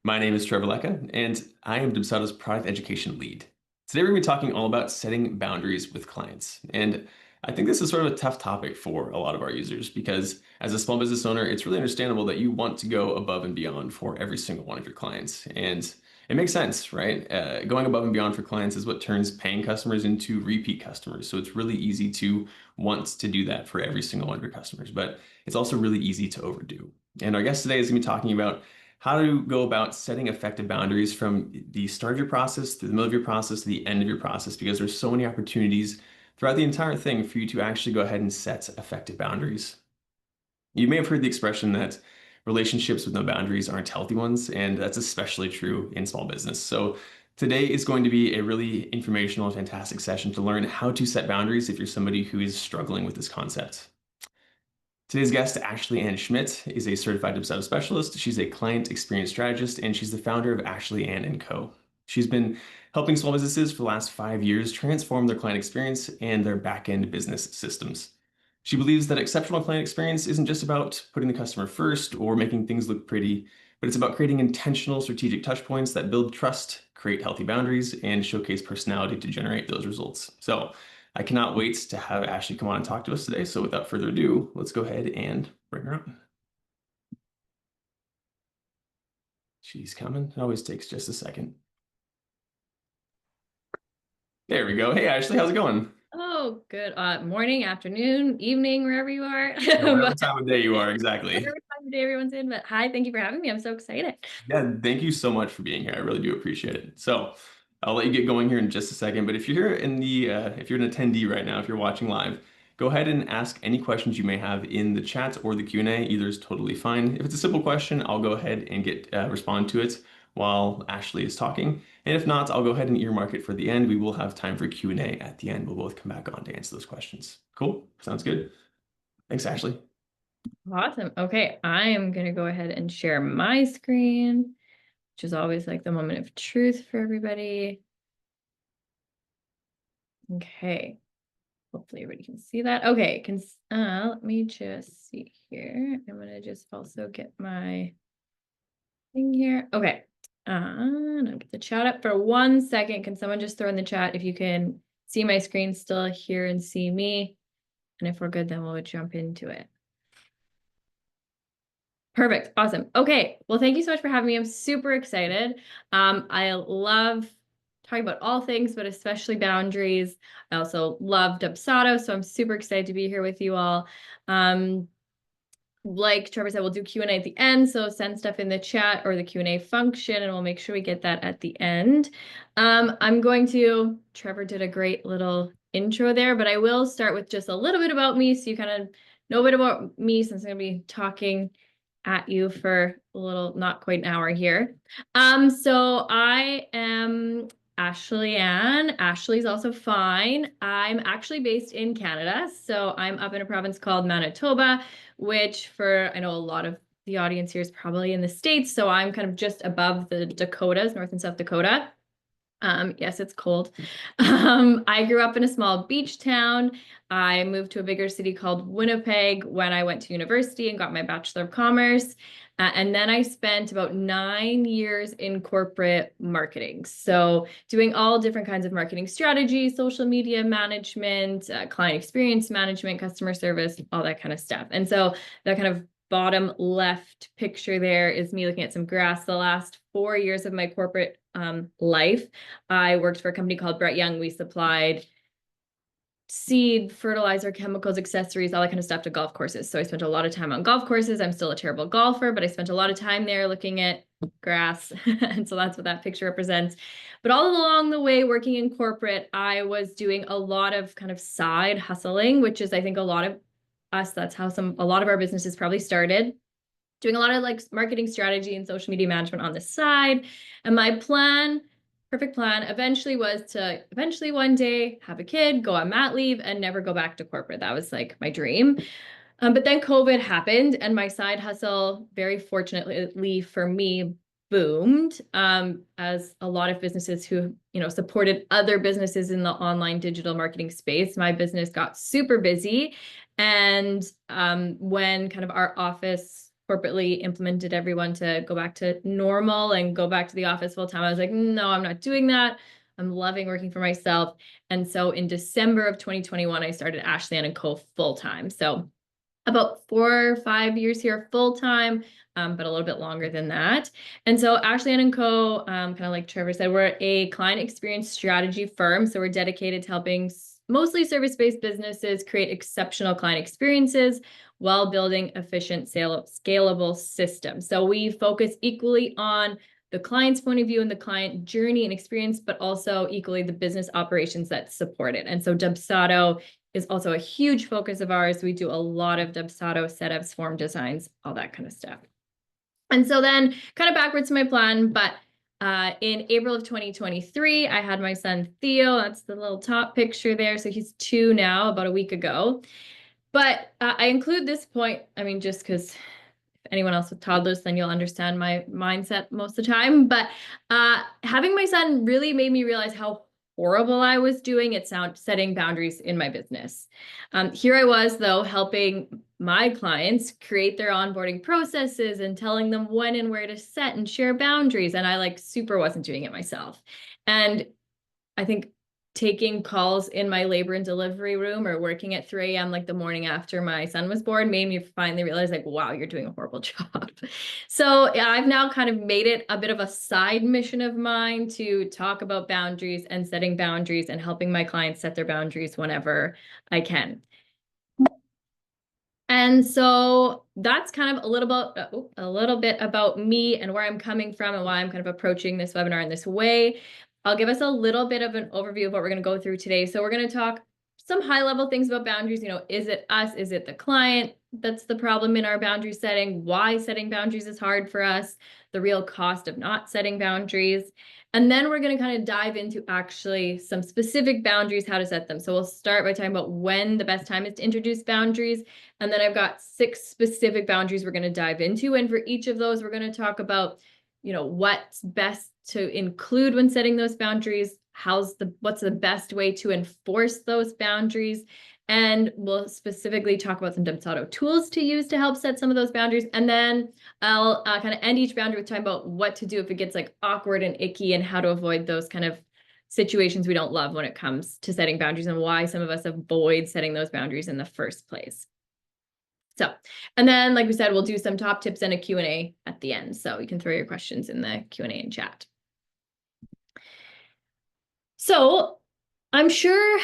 My name is Trevor Lecca, and I am Dubsado's product education lead. Today, we're going to be talking all about setting boundaries with clients. And I think this is sort of a tough topic for a lot of our users because as a small business owner, it's really understandable that you want to go above and beyond for every single one of your clients. And it makes sense, right? Going above and beyond for clients is what turns paying customers into repeat customers. So it's really easy to want to do that for every single one of your customers, but it's also really easy to overdo. And our guest today is going to be talking about how to go about setting effective boundaries from the start of your process through the middle of your process to the end of your process, because there's so many opportunities throughout the entire thing for you to actually go ahead and set effective boundaries. You may have heard the expression that relationships with no boundaries aren't healthy ones, and that's especially true in small business. So today is going to be a really informational and fantastic session to learn how to set boundaries if you're somebody who is struggling with this concept. Today's guest, Ashley Ann Schmidt, is a certified Dubsado specialist. She's a client experience strategist, and she's the founder of Ashley Ann & Co. She's been helping small businesses for the last 5 years transform their client experience and their back-end business systems. She believes that exceptional client experience isn't just about putting the customer first or making things look pretty, but it's about creating intentional strategic touchpoints that build trust, create healthy boundaries, and showcase personality to generate those results. So I cannot wait to have Ashley come on and talk to us today. So without further ado, let's go ahead and bring her on. She's coming. It always takes just a second. There we go. Hey, Ashley, how's it going? Oh, good. Morning, afternoon, evening, wherever you are. Yeah, whatever But time of day you are, exactly. whatever time of day everyone's in. But hi, thank you for having me. I'm so excited. Yeah, thank you so much for being here. I really do appreciate it. So I'll let you get going here in just a second. But if you're here in the, if you're an attendee right now, if you're watching live, go ahead and ask any questions you may have in the chat or the Q&A. Either is totally fine. If it's a simple question, I'll go ahead and respond to it while Ashley is talking. And if not, I'll go ahead and earmark it for the end. We will have time for Q&A at the end. We'll both come back on to answer those questions. Cool. Sounds good. Thanks, Ashley. Awesome. Okay, I am gonna go ahead and share my screen, which is always like the moment of truth for everybody. Okay. Hopefully everybody can see that. Okay, let me just see here. I'm gonna just also get my thing here. Okay. And I'll get the chat up for 1 second. Can someone just throw in the chat if you can see my screen still here and see me? And if we're good, then we'll jump into it. Perfect. Awesome. Okay. Well, thank you so much for having me. I'm super excited. I love talking about all things, but especially boundaries. I also love Dubsado, so I'm super excited to be here with you all. Like Trevor said, we'll do Q&A at the end, so send stuff in the chat or the Q&A function, and we'll make sure we get that at the end. Trevor did a great little intro there, but I will start with just a little bit about me so you kind of know a bit about me, since I'm going to be talking at you for a little, not quite an hour here. So I am Ashley Ann. Ashley's also fine. I'm actually based in Canada. So I'm up in a province called Manitoba, which I know a lot of the audience here is probably in the States. So I'm kind of just above the Dakotas, North and South Dakota. Yes, it's cold. I grew up in a small beach town. I moved to a bigger city called Winnipeg when I went to university and got my Bachelor of Commerce. And then I spent about 9 years in corporate marketing. So doing all different kinds of marketing strategies, social media management, client experience management, customer service, all that kind of stuff. And so that kind of bottom left picture there is me looking at some grass. The last 4 years of my corporate life, I worked for a company called Brett Young. We supplied seed, fertilizer, chemicals, accessories, all that kind of stuff to golf courses. So I spent a lot of time on golf courses. I'm still a terrible golfer, but I spent a lot of time there looking at grass. And so that's what that picture represents. But all along the way, working in corporate, I was doing a lot of kind of side hustling, which is, I think, a lot of us, that's how a lot of our businesses probably started, doing a lot of like marketing strategy and social media management on the side. And my perfect plan eventually was to one day have a kid, go on mat leave, and never go back to corporate. That was like my dream. But then COVID happened, and my side hustle, very fortunately for me, boomed, as a lot of businesses who, supported other businesses in the online digital marketing space. My business got super busy. And when kind of our office corporately implemented everyone to go back to normal and go back to the office full time. I was like, no, I'm not doing that. I'm loving working for myself. And so in December of 2021, I started Ashley Ann & Co. full time. So about 4 or 5 years here full time, but a little bit longer than that. And so Ashley Ann & Co., kind of like Trevor said, we're a client experience strategy firm. So we're dedicated to helping mostly service-based businesses create exceptional client experiences while building efficient, scalable systems. So we focus equally on the client's point of view and the client journey and experience, but also equally the business operations that support it. And so Dubsado is also a huge focus of ours. We do a lot of Dubsado setups, form designs, all that kind of stuff. And so then kind of backwards to my plan, but in April of 2023, I had my son Theo. That's the little top picture there. So he's 2 now, about a week ago. But I include this point, I mean, just because if anyone else with toddlers, then you'll understand my mindset most of the time. But having my son really made me realize how horrible I was doing at setting boundaries in my business. Here I was, though, helping my clients create their onboarding processes and telling them when and where to set and share boundaries. And I like super wasn't doing it myself. And I think taking calls in my labor and delivery room or working at 3 a.m. like the morning after my son was born made me finally realize like, wow, you're doing a horrible job. So yeah, I've now kind of made it a bit of a side mission of mine to talk about boundaries and setting boundaries and helping my clients set their boundaries whenever I can. And so that's kind of a little bit about me and where I'm coming from and why I'm kind of approaching this webinar in this way. I'll give us a little bit of an overview of what we're going to go through today. So we're going to talk some high level things about boundaries. You know, is it us? Is it the client that's the problem in our boundary setting? Why setting boundaries is hard for us? The real cost of not setting boundaries. And then we're going to kind of dive into actually some specific boundaries, how to set them. So we'll start by talking about when the best time is to introduce boundaries. And then I've got 6 specific boundaries we're going to dive into. And for each of those, we're going to talk about, you know, what's best to include when setting those boundaries, what's the best way to enforce those boundaries. And we'll specifically talk about some Dubsado tools to use to help set some of those boundaries. And then I'll kind of end each boundary with talking about what to do if it gets like awkward and icky and how to avoid those kind of situations we don't love when it comes to setting boundaries and why some of us avoid setting those boundaries in the first place. So, and then like we said, we'll do some top tips and a Q&A at the end. So you can throw your questions in the Q&A and chat. So I'm sure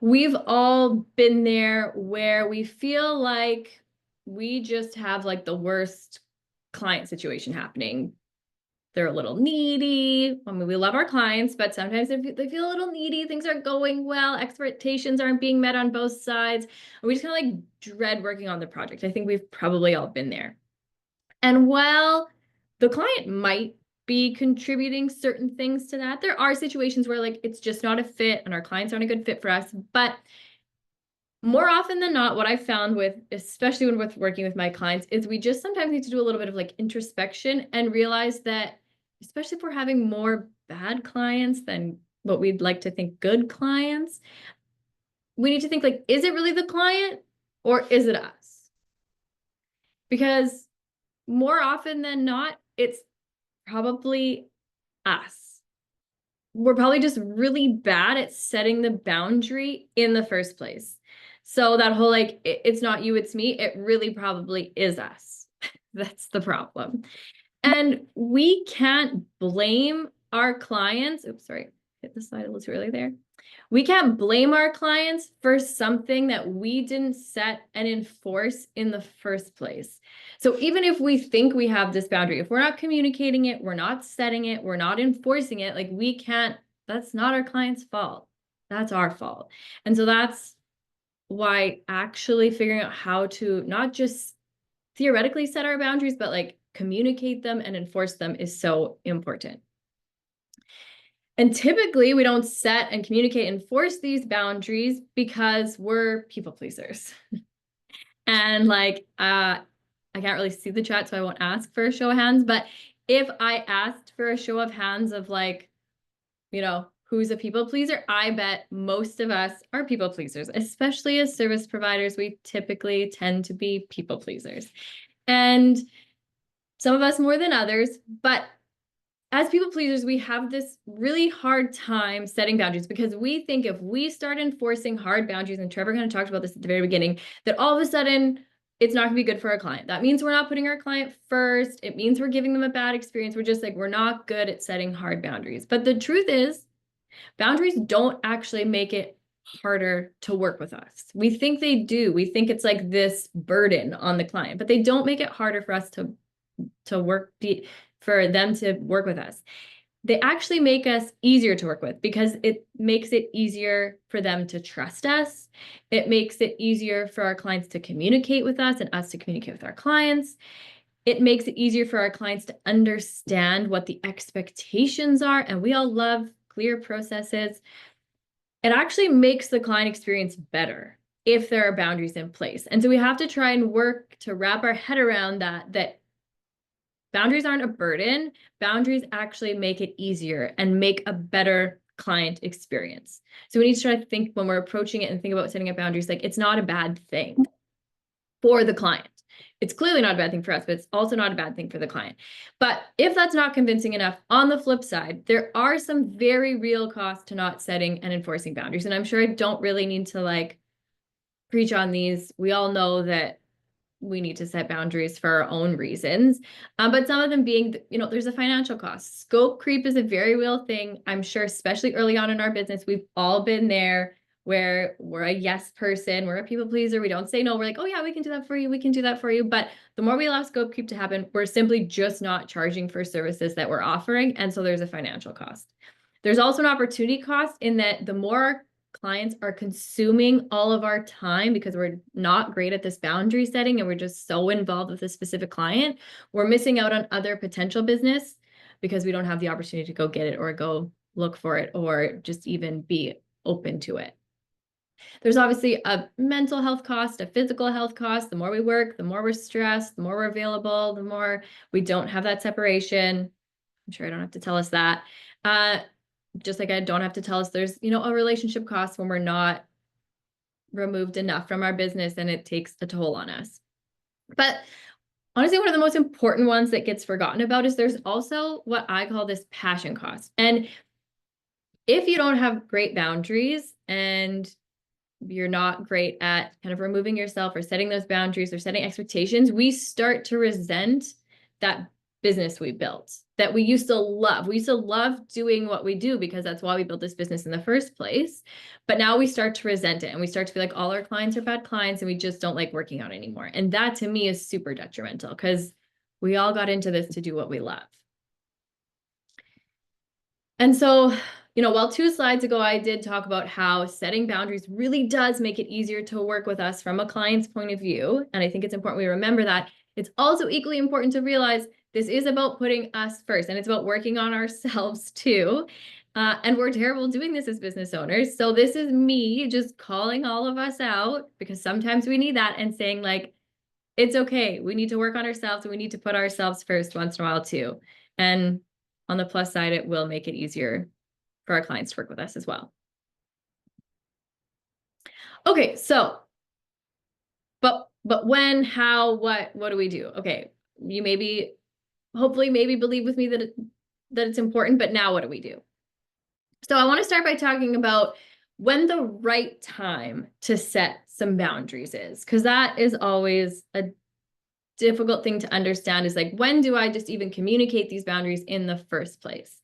we've all been there where we feel like we just have like the worst client situation happening. They're a little needy. I mean, we love our clients, but sometimes they feel a little needy. Things aren't going well. Expectations aren't being met on both sides. And we just kind of like dread working on the project. I think we've probably all been there. And while the client might be contributing certain things to that, there are situations where like it's just not a fit and our clients aren't a good fit for us. But more often than not, what I've found with, especially when with working with my clients, is we just sometimes need to do a little bit of like introspection and realize that, especially if we're having more bad clients than what we'd like to think good clients, we need to think like, is it really the client or is it us? Because more often than not, it's probably us. We're probably just really bad at setting the boundary in the first place. So that whole like, it's not you, it's me, it really probably is us. That's the problem. And we can't blame our clients. Oops, sorry, hit the slide a little too early there. We can't blame our clients for something that we didn't set and enforce in the first place. So even if we think we have this boundary, if we're not communicating it, we're not setting it, we're not enforcing it, like we can't, that's not our client's fault. That's our fault. And so that's why actually figuring out how to not just theoretically set our boundaries, but like communicate them and enforce them is so important. And typically we don't set and communicate and enforce these boundaries because we're people pleasers. And like, I can't really see the chat, so I won't ask for a show of hands, but if I asked for a show of hands of like, you know, who's a people pleaser, I bet most of us are people pleasers, especially as service providers. We typically tend to be people pleasers. And some of us more than others, but as people pleasers, we have this really hard time setting boundaries because we think if we start enforcing hard boundaries, and Trevor kind of talked about this at the very beginning, that all of a sudden it's not going to be good for our client. That means we're not putting our client first. It means we're giving them a bad experience. We're just like, we're not good at setting hard boundaries. But the truth is, boundaries don't actually make it harder to work with us. We think they do. We think it's like this burden on the client, but they don't make it harder for us to work, for them to work with us. They actually make us easier to work with because it makes it easier for them to trust us. It makes it easier for our clients to communicate with us and us to communicate with our clients. It makes it easier for our clients to understand what the expectations are. And we all love clear processes. It actually makes the client experience better if there are boundaries in place. And so we have to try and work to wrap our head around that boundaries aren't a burden. Boundaries actually make it easier and make a better client experience. So we need to try to think when we're approaching it and think about setting up boundaries, like it's not a bad thing for the client. It's clearly not a bad thing for us, but it's also not a bad thing for the client. But if that's not convincing enough, on the flip side, there are some very real costs to not setting and enforcing boundaries. And I'm sure I don't really need to like preach on these. We all know that we need to set boundaries for our own reasons. But some of them being, there's a financial cost. Scope creep is a very real thing. I'm sure, especially early on in our business, we've all been there where we're a yes person, we're a people pleaser. We don't say no. We're like, oh yeah, we can do that for you. We can do that for you. But the more we allow scope creep to happen, we're simply just not charging for services that we're offering. And so there's a financial cost. There's also an opportunity cost in that the more clients are consuming all of our time because we're not great at this boundary setting and we're just so involved with a specific client, we're missing out on other potential business because we don't have the opportunity to go get it or go look for it or just even be open to it. There's obviously a mental health cost, a physical health cost. The more we work, the more we're stressed, the more we're available, the more we don't have that separation. I'm sure I don't have to tell us that. Just like I don't have to tell us there's, a relationship cost when we're not removed enough from our business and it takes a toll on us. But honestly, one of the most important ones that gets forgotten about is there's also what I call this passion cost. And if you don't have great boundaries and you're not great at kind of removing yourself or setting those boundaries or setting expectations, we start to resent that business we built that we used to love. We used to love doing what we do because that's why we built this business in the first place. But now we start to resent it and we start to feel like all our clients are bad clients and we just don't like working out anymore. And that to me is super detrimental because we all got into this to do what we love. And so, while 2 slides ago, I did talk about how setting boundaries really does make it easier to work with us from a client's point of view. And I think it's important we remember that. It's also equally important to realize this is about putting us first and it's about working on ourselves too. And we're terrible doing this as business owners. So this is me just calling all of us out because sometimes we need that and saying like, it's okay. We need to work on ourselves and we need to put ourselves first once in a while too. And on the plus side, it will make it easier for our clients to work with us as well. Okay, so, but when, how, what do we do? Okay, you hopefully believe with me that it's important, but now what do we do? So I want to start by talking about when the right time to set some boundaries is, because that is always a difficult thing to understand is like, when do I just even communicate these boundaries in the first place?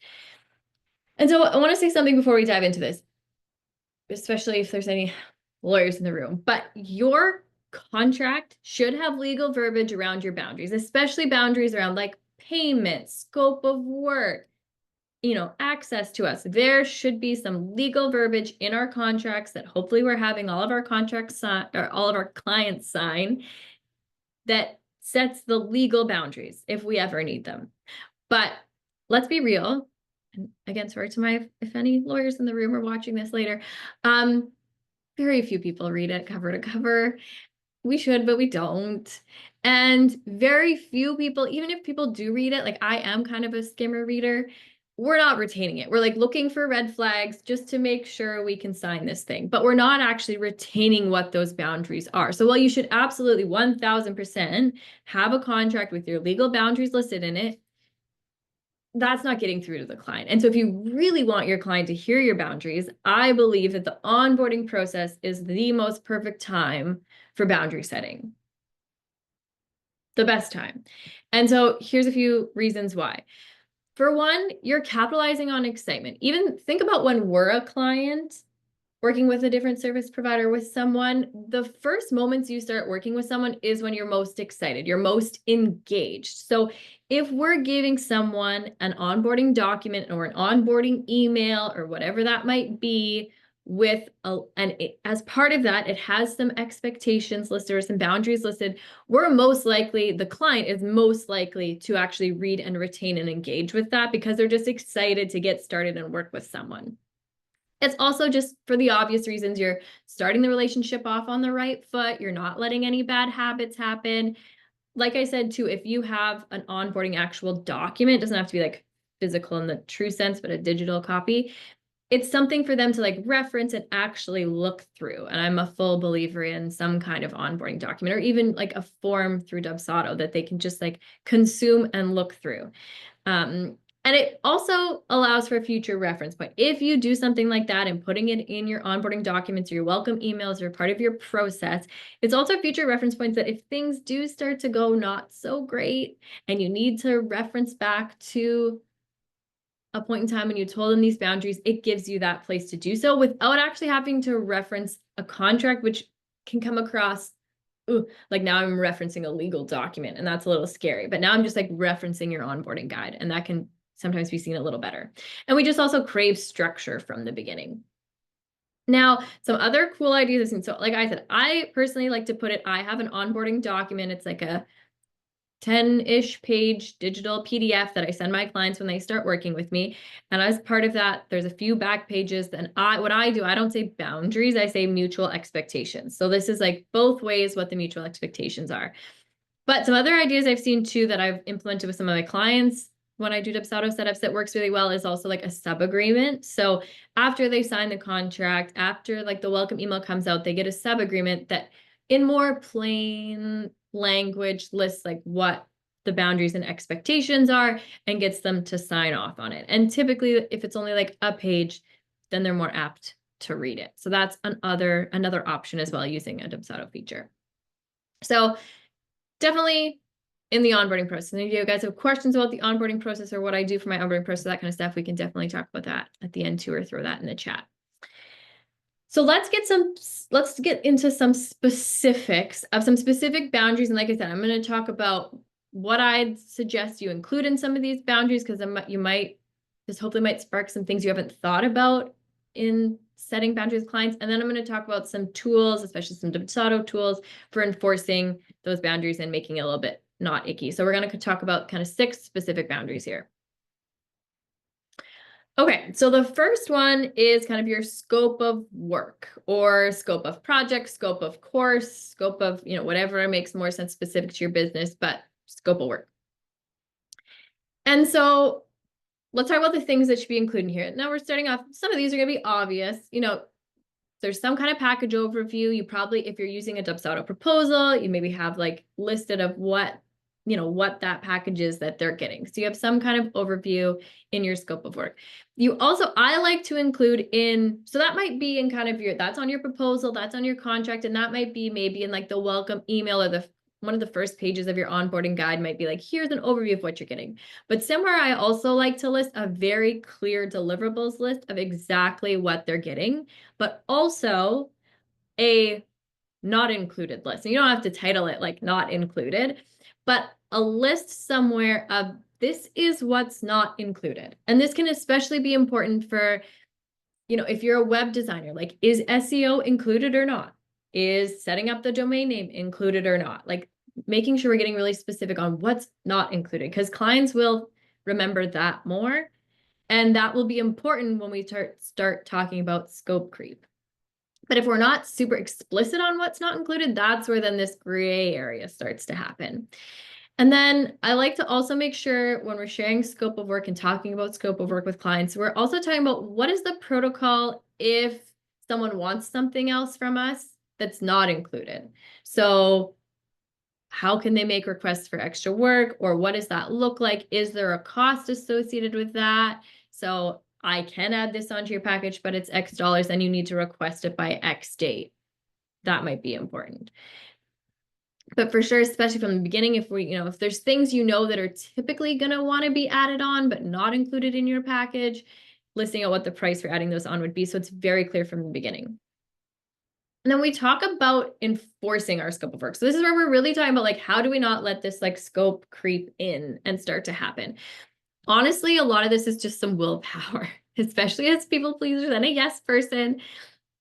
And so I want to say something before we dive into this, especially if there's any lawyers in the room, but your contract should have legal verbiage around your boundaries, especially boundaries around like payment, scope of work, access to us. There should be some legal verbiage in our contracts that hopefully we're having all of our contracts or all of our clients sign that sets the legal boundaries if we ever need them. But let's be real. And again, sorry to if any lawyers in the room are watching this later. Very few people read it cover to cover. We should, but we don't. And very few people, even if people do read it, like I am kind of a skimmer reader, we're not retaining it. We're like looking for red flags just to make sure we can sign this thing, but we're not actually retaining what those boundaries are. So while you should absolutely 1000% have a contract with your legal boundaries listed in it, that's not getting through to the client. And so if you really want your client to hear your boundaries, I believe that the onboarding process is the most perfect time for boundary setting. The best time. And so here's a few reasons why. For one, you're capitalizing on excitement. Even think about when we're a client working with a different service provider with someone, the first moments you start working with someone is when you're most excited, you're most engaged. So if we're giving someone an onboarding document or an onboarding email or whatever that might be, as part of that, it has some expectations listed or some boundaries listed, the client is most likely to actually read and retain and engage with that because they're just excited to get started and work with someone. It's also just for the obvious reasons you're starting the relationship off on the right foot. You're not letting any bad habits happen. Like I said, too, if you have an onboarding actual document, it doesn't have to be like physical in the true sense, but a digital copy. It's something for them to like reference and actually look through. And I'm a full believer in some kind of onboarding document or even like a form through Dubsado that they can just like consume and look through. And it also allows for a future reference point. If you do something like that and putting it in your onboarding documents or your welcome emails or part of your process, it's also future reference points that if things do start to go not so great and you need to reference back to a point in time when you told them these boundaries, it gives you that place to do so without actually having to reference a contract, which can come across, ooh, like now I'm referencing a legal document and that's a little scary, but now I'm just like referencing your onboarding guide and that can sometimes be seen a little better. And we just also crave structure from the beginning. Now, some other cool ideas. So like I said, I personally like to put it, I have an onboarding document. It's like a 10-ish page digital PDF that I send my clients when they start working with me. And as part of that, there's a few back pages. Then what I do, I don't say boundaries, I say mutual expectations. So this is like both ways what the mutual expectations are. But some other ideas I've seen too that I've implemented with some of my clients when I do Dubsado setups that works really well is also like a sub agreement. So after they sign the contract, after like the welcome email comes out, they get a sub agreement that in more plain language lists like what the boundaries and expectations are and gets them to sign off on it. And typically if it's only like a page, then they're more apt to read it. So that's another option as well using a Dubsado feature. So definitely in the onboarding process. And if you guys have questions about the onboarding process or what I do for my onboarding process, that kind of stuff, we can definitely talk about that at the end too, or throw that in the chat. So let's get into some specifics of some specific boundaries. And like I said, I'm going to talk about what I'd suggest you include in some of these boundaries, because this hopefully might spark some things you haven't thought about in setting boundaries with clients. And then I'm going to talk about some tools, especially some Dubsado tools for enforcing those boundaries and making it a little bit not icky. So we're going to talk about kind of 6 specific boundaries here. Okay, so the first one is kind of your scope of work or scope of project, scope of course, scope of, whatever makes more sense specific to your business, but scope of work. And so let's talk about the things that should be included here. Now we're starting off, some of these are going to be obvious, there's some kind of package overview. You probably, if you're using a Dubsado proposal, you maybe have like listed of what that package is that they're getting. So you have some kind of overview in your scope of work. I like to include so that might be in kind of that's on your proposal, that's on your contract, and that might be maybe in like the welcome email or one of the first pages of your onboarding guide might be like, here's an overview of what you're getting. But somewhere I also like to list a very clear deliverables list of exactly what they're getting, but also a not included list. And you don't have to title it like not included, but a list somewhere of this is what's not included. And this can especially be important for, if you're a web designer, like is SEO included or not? Is setting up the domain name included or not? Like making sure we're getting really specific on what's not included, because clients will remember that more. And that will be important when we start talking about scope creep. But if we're not super explicit on what's not included, that's where then this gray area starts to happen. And then I like to also make sure when we're sharing scope of work and talking about scope of work with clients, we're also talking about what is the protocol if someone wants something else from us that's not included. So how can they make requests for extra work, or what does that look like? Is there a cost associated with that? So I can add this onto your package, but it's X dollars and you need to request it by X date. That might be important. But for sure, especially from the beginning, if there's things that are typically going to want to be added on, but not included in your package, listing out what the price for adding those on would be. So it's very clear from the beginning. And then we talk about enforcing our scope of work. So this is where we're really talking about like, how do we not let this like scope creep in and start to happen? Honestly, a lot of this is just some willpower, especially as people pleasers and a yes person.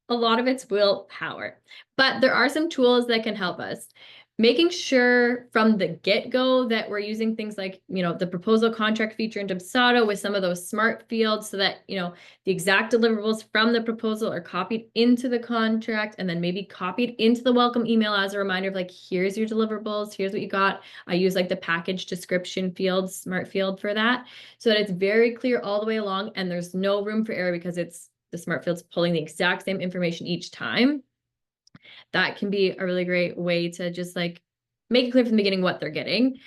A lot of it's willpower, but there are some tools that can help us. Making sure from the get-go that we're using things like, the proposal contract feature in Dubsado with some of those smart fields so that, the exact deliverables from the proposal are copied into the contract and then maybe copied into the welcome email as a reminder of like, here's your deliverables, here's what you got. I use like the package description field, smart field for that, so that it's very clear all the way along and there's no room for error because it's the smart field's pulling the exact same information each time. That can be a really great way to just like make it clear from the beginning what they're getting.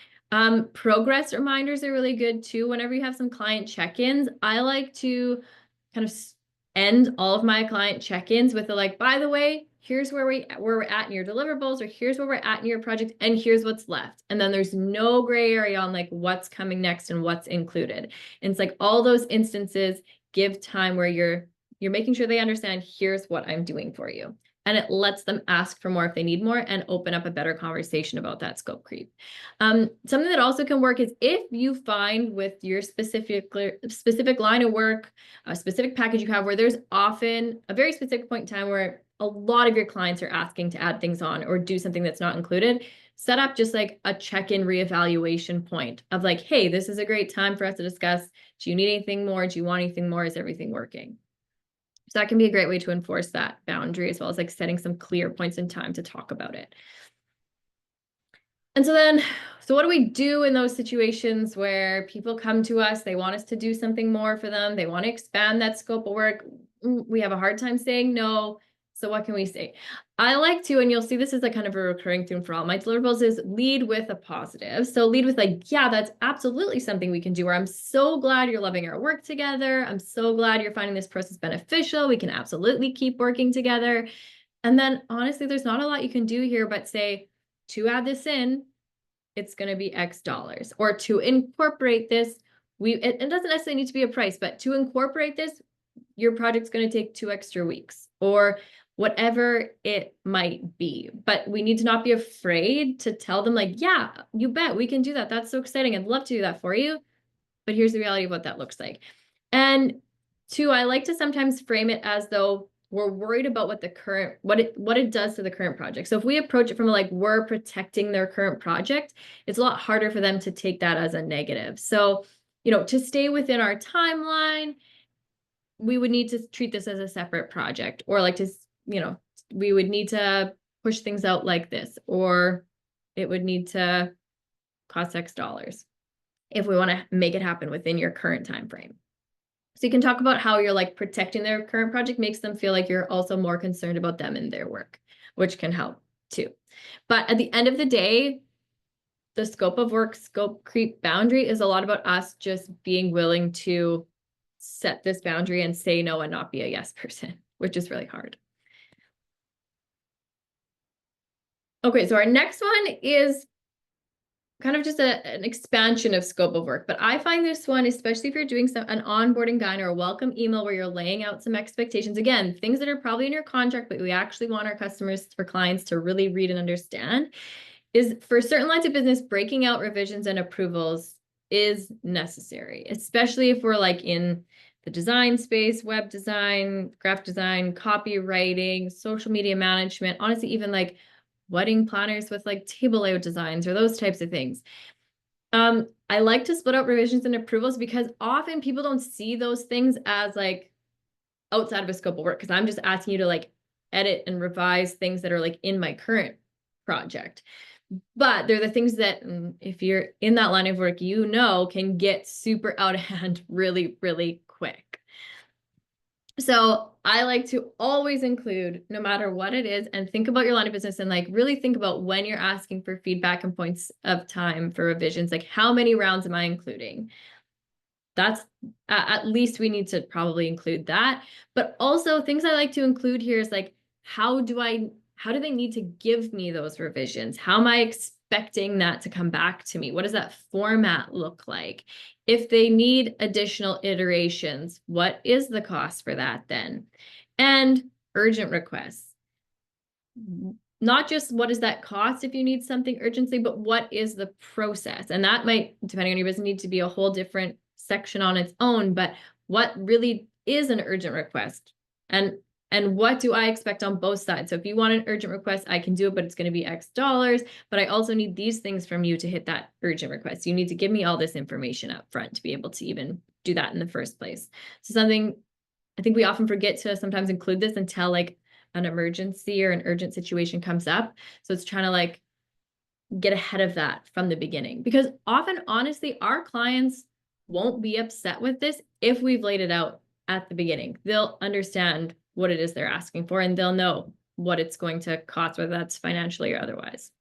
Progress reminders are really good too. Whenever you have some client check-ins, I like to kind of end all of my client check-ins with by the way, here's where we're at in your deliverables, or here's where we're at in your project, and here's what's left. And then there's no gray area on like what's coming next and what's included. And it's like all those instances give time where you're making sure they understand, here's what I'm doing for you. And it lets them ask for more if they need more and open up a better conversation about that scope creep. Something that also can work is if you find with your specific line of work, a specific package you have where there's often a very specific point in time where a lot of your clients are asking to add things on or do something that's not included, set up just like a check-in reevaluation point of like, hey, this is a great time for us to discuss. Do you need anything more? Do you want anything more? Is everything working? So that can be a great way to enforce that boundary, as well as like setting some clear points in time to talk about it. And so what do we do in those situations where people come to us, they want us to do something more for them, they want to expand that scope of work, we have a hard time saying no. So what can we say? I like to, and you'll see this is a kind of a recurring theme for all my deliverables, is lead with a positive. So lead with like, yeah, that's absolutely something we can do, or I'm so glad you're loving our work together. I'm so glad you're finding this process beneficial. We can absolutely keep working together. And then honestly, there's not a lot you can do here, but say to add this in, it's going to be X dollars, or to incorporate this, it doesn't necessarily need to be a price, but to incorporate this, your project's going to take 2 extra weeks, or whatever it might be. But we need to not be afraid to tell them like, yeah, you bet we can do that. That's so exciting. I'd love to do that for you. But here's the reality of what that looks like. And 2, I like to sometimes frame it as though we're worried about what it does to the current project. So if we approach it from like, we're protecting their current project, it's a lot harder for them to take that as a negative. So, to stay within our timeline, we would need to treat this as a separate project, or like we would need to push things out like this, or it would need to cost X dollars if we want to make it happen within your current time frame. So you can talk about how you're like protecting their current project makes them feel like you're also more concerned about them and their work, which can help too. But at the end of the day, the scope of work, scope creep boundary is a lot about us just being willing to set this boundary and say no and not be a yes person, which is really hard. Okay, so our next one is kind of just an expansion of scope of work. But I find this one, especially if you're doing an onboarding guide or a welcome email where you're laying out some expectations, again, things that are probably in your contract, but we actually want our customers or clients to really read and understand, is for certain lines of business, breaking out revisions and approvals is necessary, especially if we're like in the design space, web design, graphic design, copywriting, social media management, honestly, even like wedding planners with like table layout designs or those types of things. I like to split out revisions and approvals because often people don't see those things as like outside of a scope of work, because I'm just asking you to like edit and revise things that are like in my current project. But they're the things that, if you're in that line of work, can get super out of hand really, really quick. So I like to always include, no matter what it is, and think about your line of business and like really think about when you're asking for feedback and points of time for revisions, like how many rounds am I including? That's at least we need to probably include that. But also things I like to include here is like, how do they need to give me those revisions? How am I expecting that to come back to me? What does that format look like? If they need additional iterations, what is the cost for that then? And urgent requests. Not just what does that cost if you need something urgently, but what is the process? And that might, depending on your business, need to be a whole different section on its own, but what really is an urgent request? And what do I expect on both sides? So if you want an urgent request, I can do it, but it's going to be X dollars. But I also need these things from you to hit that urgent request. You need to give me all this information up front to be able to even do that in the first place. So something I think we often forget to sometimes include this until like an emergency or an urgent situation comes up. So it's trying to like get ahead of that from the beginning, because often, honestly, our clients won't be upset with this if we've laid it out at the beginning. They'll understand what it is they're asking for, and they'll know what it's going to cost, whether that's financially or otherwise.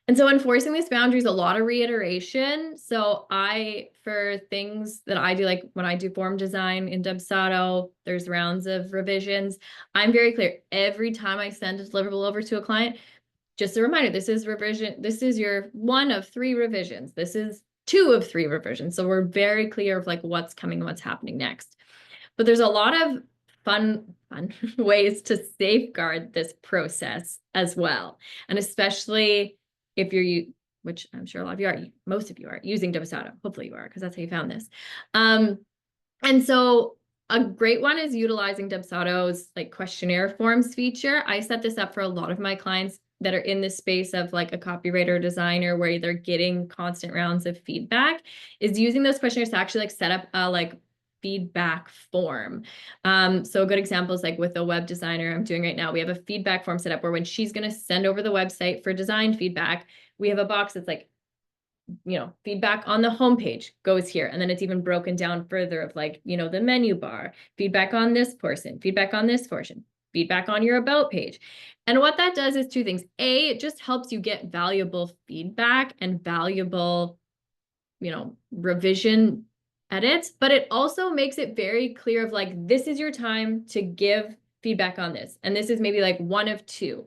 And so enforcing these boundaries, a lot of reiteration. So for things that I do, like when I do form design in Dubsado, there's rounds of revisions. I'm very clear every time I send a deliverable over to a client, just a reminder, this is revision. This is your 1 of 3 revisions. This is 2 of 3 revisions. So we're very clear of like what's coming and what's happening next. But there's a lot of fun ways to safeguard this process as well. And especially if you're, which I'm sure a lot of you are, most of you are using Dubsado. Hopefully you are, because that's how you found this. And so a great one is utilizing Dubsado's like questionnaire forms feature. I set this up for a lot of my clients that are in this space of like a copywriter or designer where they're getting constant rounds of feedback, is using those questionnaires to actually like set up a like feedback form. So a good example is like with a web designer I'm doing right now, we have a feedback form set up where when she's going to send over the website for design feedback, we have a box that's like, feedback on the homepage goes here. And then it's even broken down further of like, the menu bar, feedback on this person, feedback on this portion, feedback on your about page. And what that does is 2 things. A, it just helps you get valuable feedback and valuable, revision edits, but it also makes it very clear of like, this is your time to give feedback on this. And this is maybe like 1 of 2.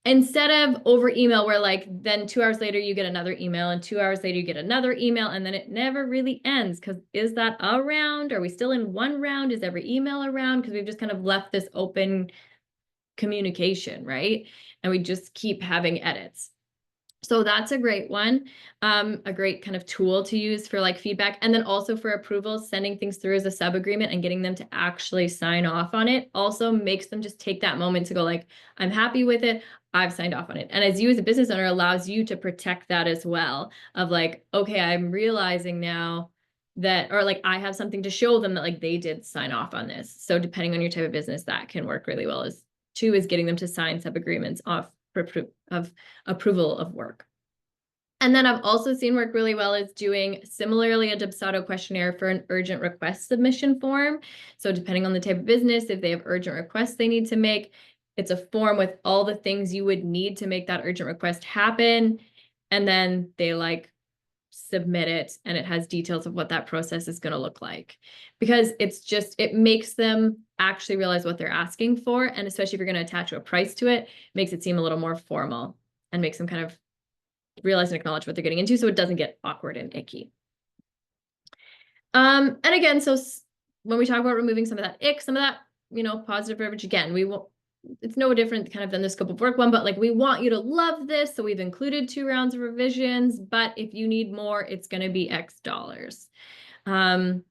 Instead of over email where like then 2 hours later you get another email and 2 hours later you get another email and then it never really ends, because is that a round? Are we still in 1 round? Is every email a round? Because we've just kind of left this open communication, right? And we just keep having edits. So that's a great one, a great kind of tool to use for like feedback. And then also for approval, sending things through as a sub agreement and getting them to actually sign off on it also makes them just take that moment to go like, I'm happy with it. I've signed off on it. And as you as a business owner, allows you to protect that as well, of like, okay, I'm realizing now that, or like I have something to show them that like they did sign off on this. So depending on your type of business, that can work really well. As 2 is getting them to sign sub agreements off of approval of work. And then I've also seen work really well is doing similarly a Dubsado questionnaire for an urgent request submission form. So depending on the type of business, if they have urgent requests they need to make, it's a form with all the things you would need to make that urgent request happen. And then they like submit it and it has details of what that process is going to look like, because it makes them actually realize what they're asking for. And especially if you're going to attach a price to it, makes it seem a little more formal and makes them kind of realize and acknowledge what they're getting into so it doesn't get awkward and icky. And again, so when we talk about removing some of that ick, some of that, positive verbiage, again, it's no different kind of than the scope of work one, but like we want you to love this. So we've included 2 rounds of revisions, but if you need more, it's going to be X dollars. And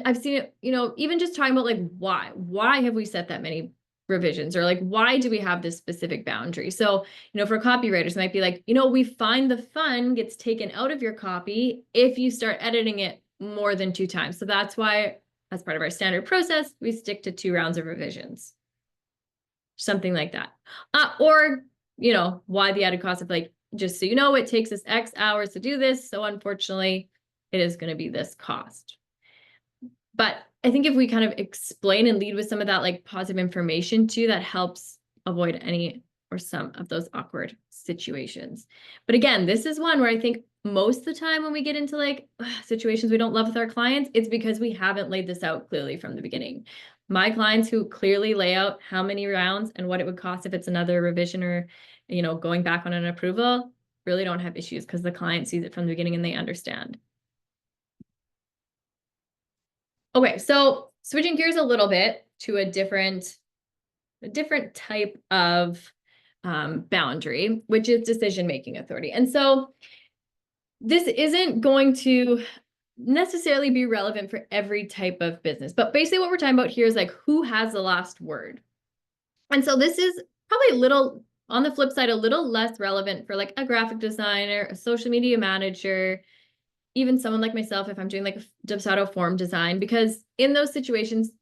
I've seen it, even just talking about like, why have we set that many revisions, or like, why do we have this specific boundary? So, for copywriters, it might be like, we find the fun gets taken out of your copy if you start editing it more than 2 times. So that's why, as part of our standard process, we stick to 2 rounds of revisions. Something like that. Or why the added cost of like, just so you know, it takes us X hours to do this. So unfortunately, it is going to be this cost. But I think if we kind of explain and lead with some of that like positive information too, that helps avoid any or some of those awkward situations. But again, this is one where I think most of the time when we get into like situations we don't love with our clients, it's because we haven't laid this out clearly from the beginning. My clients who clearly lay out how many rounds and what it would cost if it's another revision or, going back on an approval, really don't have issues because the client sees it from the beginning and they understand. Okay, so switching gears a little bit to a different type of boundary, which is decision-making authority. And so this isn't going to necessarily be relevant for every type of business, but basically what we're talking about here is like who has the last word. And so this is probably a little, on the flip side, a little less relevant for like a graphic designer, a social media manager, even someone like myself, if I'm doing like a Dubsado form design, because in those situations,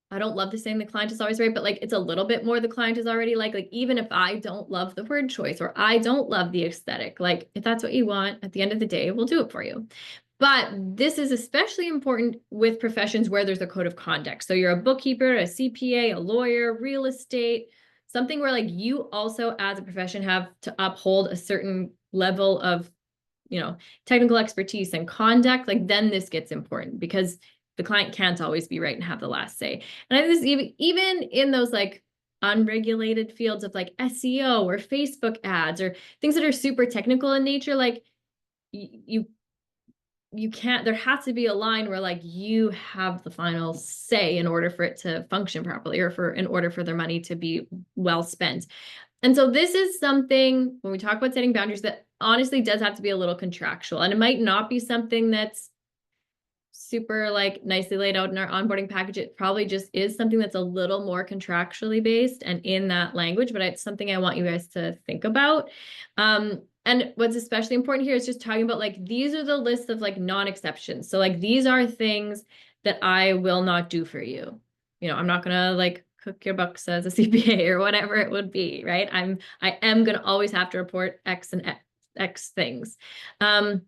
I don't love the saying the client is always right, but like it's a little bit more the client is already like even if I don't love the word choice or I don't love the aesthetic, like if that's what you want, at the end of the day, we'll do it for you. But this is especially important with professions where there's a code of conduct. So you're a bookkeeper, a CPA, a lawyer, real estate, something where like you also as a profession have to uphold a certain level of technical expertise and conduct, like then this gets important because the client can't always be right and have the last say. And I think this even in those like unregulated fields of like SEO or Facebook ads or things that are super technical in nature, like you can't, there has to be a line where like you have the final say in order for it to function properly or in order for their money to be well spent. And so this is something when we talk about setting boundaries that honestly does have to be a little contractual, and it might not be something that's super like nicely laid out in our onboarding package. It probably just is something that's a little more contractually based and in that language, but it's something I want you guys to think about. And what's especially important here is just talking about like, these are the list of like non-exceptions. So like, these are things that I will not do for you. I'm not gonna like cook your books as a CPA or whatever it would be, right? I am gonna always have to report X and X things. And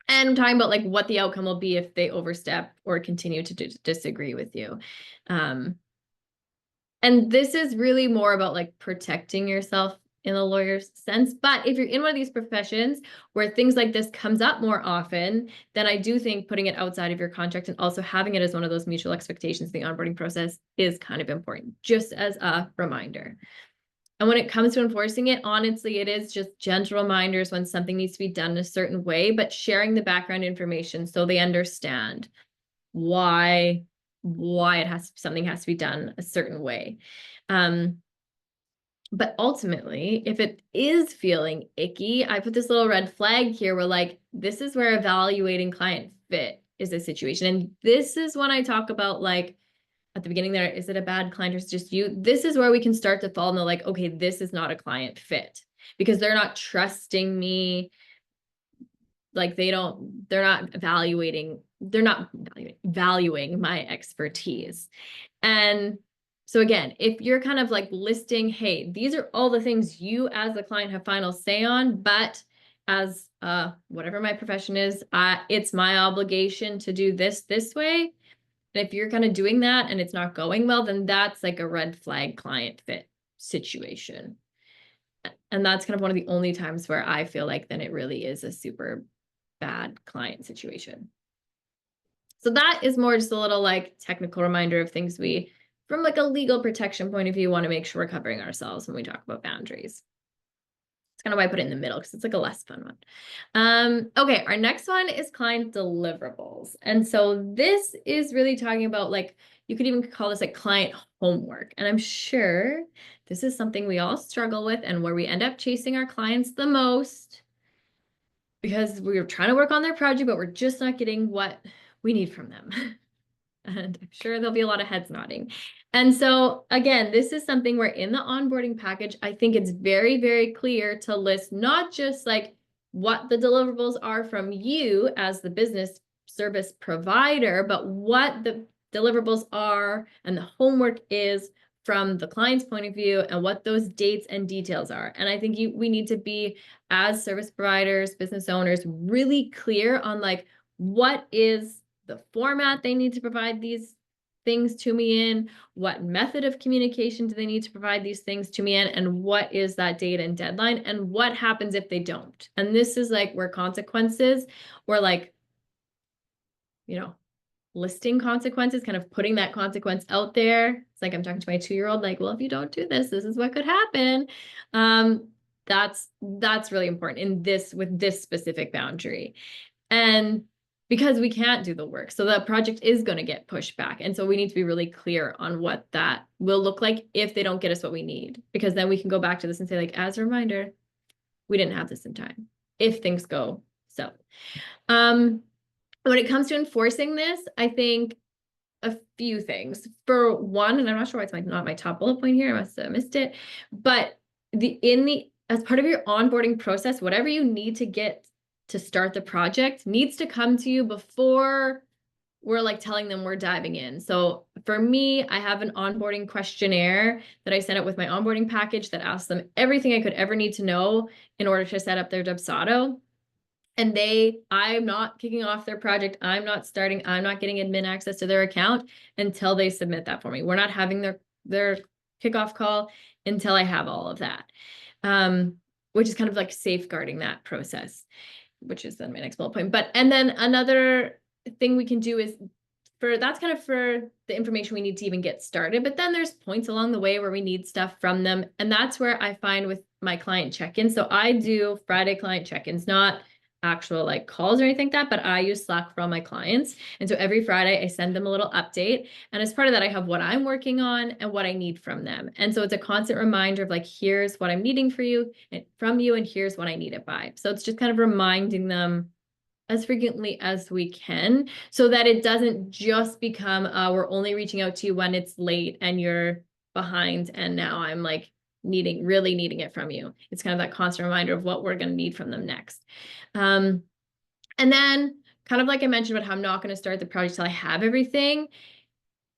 I'm talking about like what the outcome will be if they overstep or continue to disagree with you. And this is really more about like protecting yourself in a lawyer's sense. But if you're in one of these professions where things like this comes up more often, then I do think putting it outside of your contract and also having it as one of those mutual expectations in the onboarding process is kind of important, just as a reminder. And when it comes to enforcing it, honestly, it is just gentle reminders when something needs to be done in a certain way, but sharing the background information so they understand why something has to be done a certain way. But ultimately, if it is feeling icky, I put this little red flag here where like, this is where evaluating client fit is a situation. And this is when I talk about like, at the beginning there, is it a bad client or is it just you? This is where we can start to fall into like, okay, this is not a client fit because they're not trusting me. Like they're not valuing my expertise. And so again, if you're kind of like listing, hey, these are all the things you as the client have final say on, but as whatever my profession is, it's my obligation to do this way. And if you're kind of doing that and it's not going well, then that's like a red flag client fit situation. And that's kind of one of the only times where I feel like then it really is a super bad client situation. So that is more just a little like technical reminder of things we, from like a legal protection point of view, want to make sure we're covering ourselves when we talk about boundaries. It's kind of why I put it in the middle because it's like a less fun one. Okay, our next one is client deliverables. And so this is really talking about like, you could even call this like client homework. And I'm sure this is something we all struggle with and where we end up chasing our clients the most because we're trying to work on their project, but we're just not getting what we need from them. And I'm sure there'll be a lot of heads nodding. And so again, this is something where in the onboarding package, I think it's very, very clear to list not just like what the deliverables are from you as the business service provider, but what the deliverables are and the homework is from the client's point of view and what those dates and details are. And I think we need to be, as service providers, business owners, really clear on like, what is the format they need to provide these things to me in, what method of communication do they need to provide these things to me in, and what is that date and deadline, and what happens if they don't. And this is like where consequences, or like, you know, listing consequences, kind of putting that consequence out there. It's like I'm talking to my 2-year-old, like, well, if you don't do this, this is what could happen. That's really important in this, with this specific boundary. And because we can't do the work, so the project is going to get pushed back. And so we need to be really clear on what that will look like if they don't get us what we need, because then we can go back to this and say, like, as a reminder, we didn't have this in time if things go so. When it comes to enforcing this, I think a few things. For one, and I'm not sure why it's not my top bullet point here, I must have missed it, but as part of your onboarding process, whatever you need to get to start the project needs to come to you before we're like telling them we're diving in. So for me, I have an onboarding questionnaire that I sent out with my onboarding package that asks them everything I could ever need to know in order to set up their Dubsado. And I'm not kicking off their project. I'm not getting admin access to their account until they submit that for me. We're not having their kickoff call until I have all of that, which is kind of like safeguarding that process, which is then my next bullet point. And then another thing we can do is that's kind of for the information we need to even get started. But then there's points along the way where we need stuff from them. And that's where I find with my client check-ins. So I do Friday client check-ins, not actual like calls or anything like that, but I use Slack for all my clients. And so every Friday I send them a little update. And as part of that, I have what I'm working on and what I need from them. And so it's a constant reminder of like, here's what I'm needing from you, and here's what I need it by. So it's just kind of reminding them as frequently as we can, so that it doesn't just become, we're only reaching out to you when it's late and you're behind, and now I'm like really needing it from you. It's kind of that constant reminder of what we're going to need from them next. And then kind of like I mentioned about how I'm not going to start the project till I have everything.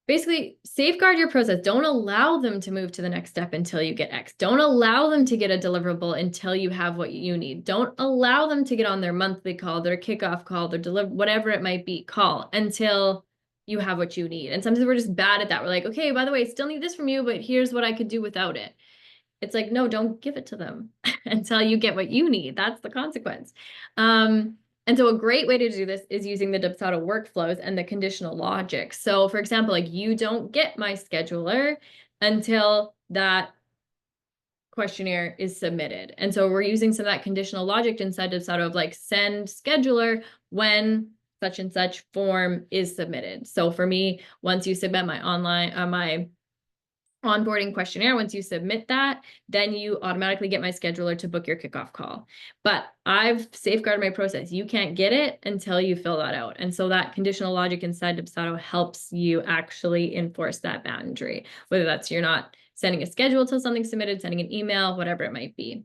Basically, safeguard your process. Don't allow them to move to the next step until you get X. Don't allow them to get a deliverable until you have what you need. Don't allow them to get on their monthly call, their kickoff call, their whatever it might be, call until you have what you need. And sometimes we're just bad at that. We're like, okay, by the way, I still need this from you, but here's what I could do without it. It's like, no, don't give it to them until you get what you need. That's the consequence. And so a great way to do this is using the Dubsado workflows and the conditional logic. So for example, like, you don't get my scheduler until that questionnaire is submitted. And so we're using some of that conditional logic inside Dubsado of like, send scheduler when such and such form is submitted. So for me, once you submit my my onboarding questionnaire, once you submit that, then you automatically get my scheduler to book your kickoff call. But I've safeguarded my process. You can't get it until you fill that out. And so that conditional logic inside Dubsado helps you actually enforce that boundary, whether that's you're not sending a schedule till something's submitted, sending an email, whatever it might be.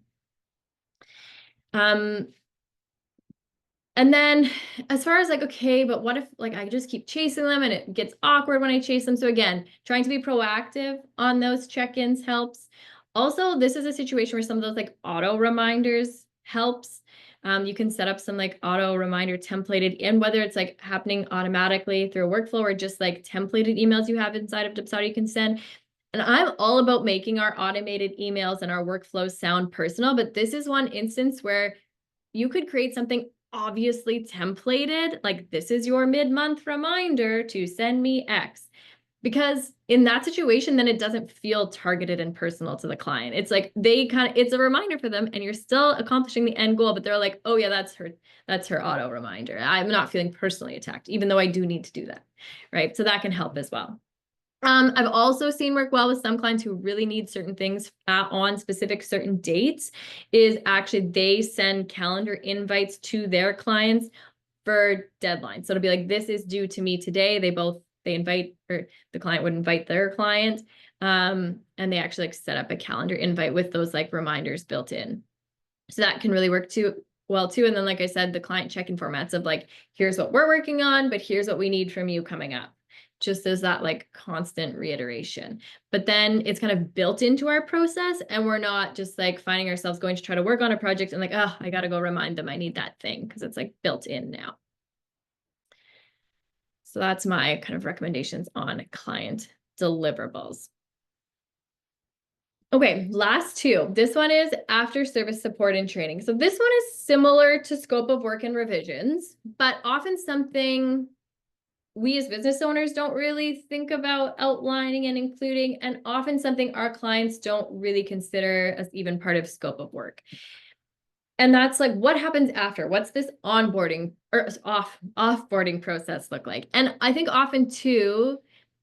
And then as far as like, okay, but what if like I just keep chasing them and it gets awkward when I chase them? So again, trying to be proactive on those check-ins helps. Also, this is a situation where some of those like auto reminders helps. You can set up some like auto reminder templated in, whether it's like happening automatically through a workflow or just like templated emails you have inside of Dubsado you can send. And I'm all about making our automated emails and our workflows sound personal, but this is one instance where you could create something obviously templated, like, this is your mid-month reminder to send me X. Because in that situation, then it doesn't feel targeted and personal to the client. It's like it's a reminder for them and you're still accomplishing the end goal, but they're like, oh yeah, that's her auto reminder. I'm not feeling personally attacked, even though I do need to do that, right? So that can help as well. I've also seen work well with some clients who really need certain things on specific certain dates, is actually they send calendar invites to their clients for deadlines. So it'll be like, this is due to me today. They invite, or the client would invite their client, and they actually like set up a calendar invite with those like reminders built in. So that can really work too. And then, like I said, the client check-in formats of like, here's what we're working on, but here's what we need from you coming up. just as that like constant reiteration. But then it's kind of built into our process, and we're not just like finding ourselves going to try to work on a project and like, oh, I got to go remind them I need that thing, because it's like built in now. So that's my kind of recommendations on client deliverables. Okay, last two. This one is after service support and training. So this one is similar to scope of work and revisions, but often something we as business owners don't really think about outlining and including, and often something our clients don't really consider as even part of scope of work. And that's like, what happens after? What's this onboarding or offboarding process look like? And I think often too,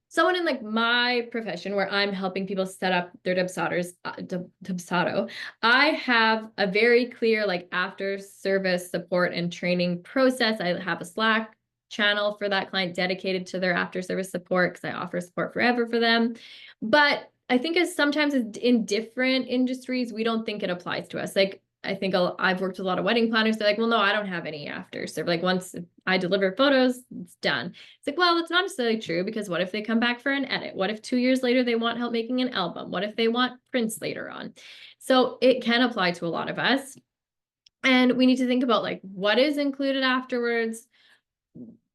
someone in like my profession where I'm helping people set up their Dubsado, I have a very clear like after service support and training process. I have a Slack channel for that client dedicated to their after service support, because I offer support forever for them. But I think as sometimes in different industries, we don't think it applies to us. Like I think I've worked with a lot of wedding planners. They're like, well, no, I don't have any after. So like once I deliver photos, it's done. It's like, well, it's not necessarily true, because what if they come back for an edit? What if 2 years later they want help making an album? What if they want prints later on? So it can apply to a lot of us. And we need to think about like what is included afterwards.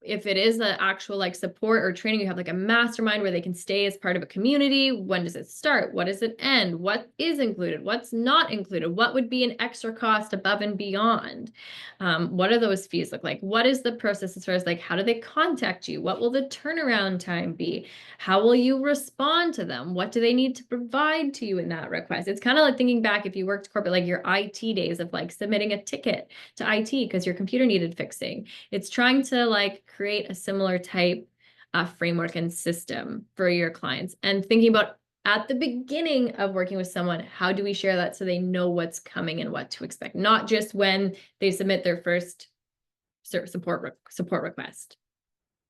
If it is the actual like support or training, you have like a mastermind where they can stay as part of a community. When does it start? What does it end? What is included? What's not included? What would be an extra cost above and beyond? What do those fees look like? What is the process as far as like, how do they contact you? What will the turnaround time be? How will you respond to them? What do they need to provide to you in that request? It's kind of like thinking back if you worked corporate, like your IT days of like submitting a ticket to IT because your computer needed fixing. It's trying to like create a similar type framework and system for your clients, and thinking about at the beginning of working with someone, how do we share that so they know what's coming and what to expect, not just when they submit their first support request.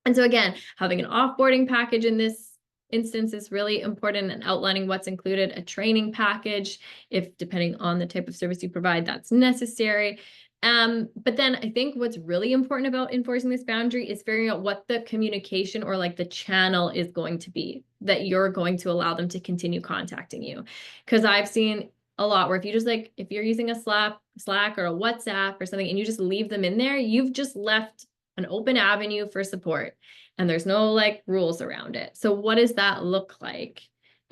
And so again, having an offboarding package in this instance is really important, and outlining what's included, a training package, if depending on the type of service you provide, that's necessary. But then I think what's really important about enforcing this boundary is figuring out what the communication or like the channel is going to be that you're going to allow them to continue contacting you. Because I've seen a lot where if you just like, if you're using a Slack or a WhatsApp or something and you just leave them in there, you've just left an open avenue for support, and there's no like rules around it. So what does that look like